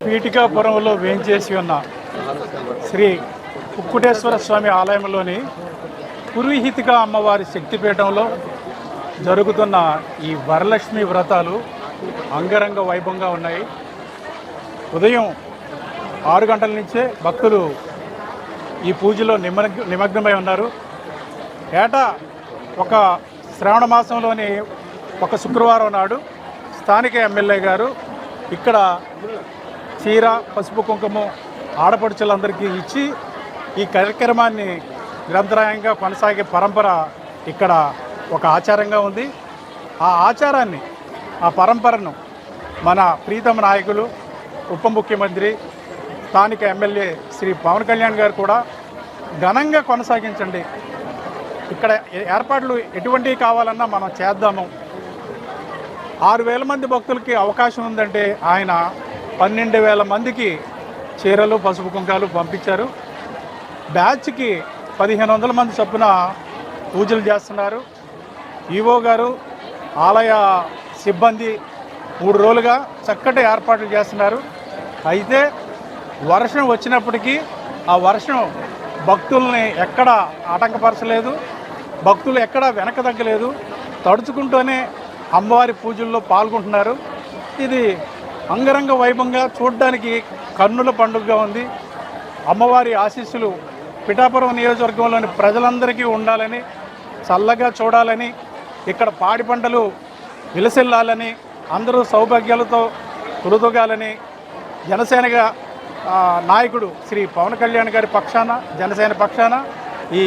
పీఠికాపురంలో వేంచేసి ఉన్న శ్రీ కుక్కుటేశ్వర స్వామి ఆలయంలోని పురోహితిక అమ్మవారి శక్తిపీఠంలో జరుగుతున్న ఈ వరలక్ష్మి వ్రతాలు అంగరంగ వైభవంగా ఉన్నాయి. ఉదయం 6 గంటల నుంచే భక్తులు ఈ పూజలో నిమగ్నమై ఉన్నారు. ఏటా ఒక శ్రావణ మాసంలోని ఒక శుక్రవారం నాడు స్థానిక ఎమ్మెల్యే గారు ఇక్కడ చీర, పసుపు, కుంకుమ ఆడపడుచులందరికీ ఇచ్చి ఈ కార్యక్రమాన్ని నిరంతరాయంగా కొనసాగే పరంపర ఇక్కడ ఒక ఆచారంగా ఉంది. ఆ ఆచారాన్ని, ఆ పరంపరను మన ప్రీతమ నాయకులు, ఉప ముఖ్యమంత్రి, స్థానిక ఎమ్మెల్యే శ్రీ పవన్ కళ్యాణ్ గారు కూడా ఘనంగా కొనసాగించండి. ఇక్కడ ఏర్పాట్లు ఎటువంటివి కావాలన్నా మనం చేద్దాము. 6,000 మంది భక్తులకి అవకాశం ఉందంటే ఆయన 12,000 మందికి చీరలు, పసుపు కుంకాలు పంపించారు. బ్యాచ్కి 1,500 మంది చొప్పున పూజలు చేస్తున్నారు. ఈవో గారు, ఆలయ సిబ్బంది 3 రోజులుగా చక్కటి ఏర్పాట్లు చేస్తున్నారు. అయితే వర్షం వచ్చినప్పటికీ ఆ వర్షం భక్తుల్ని ఎక్కడ ఆటంకపరచలేదు, భక్తులు ఎక్కడ వెనక తగ్గలేదు. తడుచుకుంటూనే అమ్మవారి పూజల్లో పాల్గొంటున్నారు. ఇది అంగరంగ వైభవంగా చూడడానికి కన్నుల పండుగగా ఉంది. అమ్మవారి ఆశీస్సులు పిఠాపురం నియోజకవర్గంలోని ప్రజలందరికీ ఉండాలని, చల్లగా చూడాలని, ఇక్కడ పాడి పంటలు విలసిల్లాలని, అందరూ సౌభాగ్యాలతో కురుతొగాలని జనసేనగా నాయకుడు శ్రీ పవన్ కళ్యాణ్ గారి పక్షాన, జనసేన పక్షాన, ఈ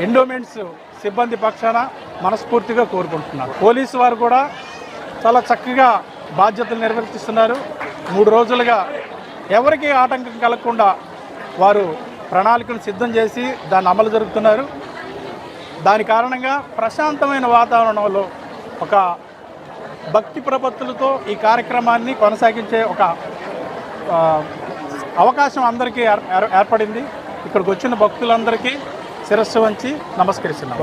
ఎండోమెంట్స్ సిబ్బంది పక్షాన మనస్ఫూర్తిగా కోరుకుంటున్నారు. పోలీసు వారు కూడా చాలా చక్కగా బాధ్యతలు నిర్వర్తిస్తున్నారు. 3 రోజులుగా ఎవరికి ఆటంకం కలగకుండా వారు ప్రణాళికలు సిద్ధం చేసి దాన్ని అమలు జరుపుతున్నారు. దాని కారణంగా ప్రశాంతమైన వాతావరణంలో ఒక భక్తి ప్రపత్తులతో ఈ కార్యక్రమాన్ని కొనసాగించే ఒక అవకాశం అందరికీ ఏర్పడింది. ఇక్కడికి వచ్చిన భక్తులందరికీ శిరస్సు వంచి నమస్కరిస్తున్నాం.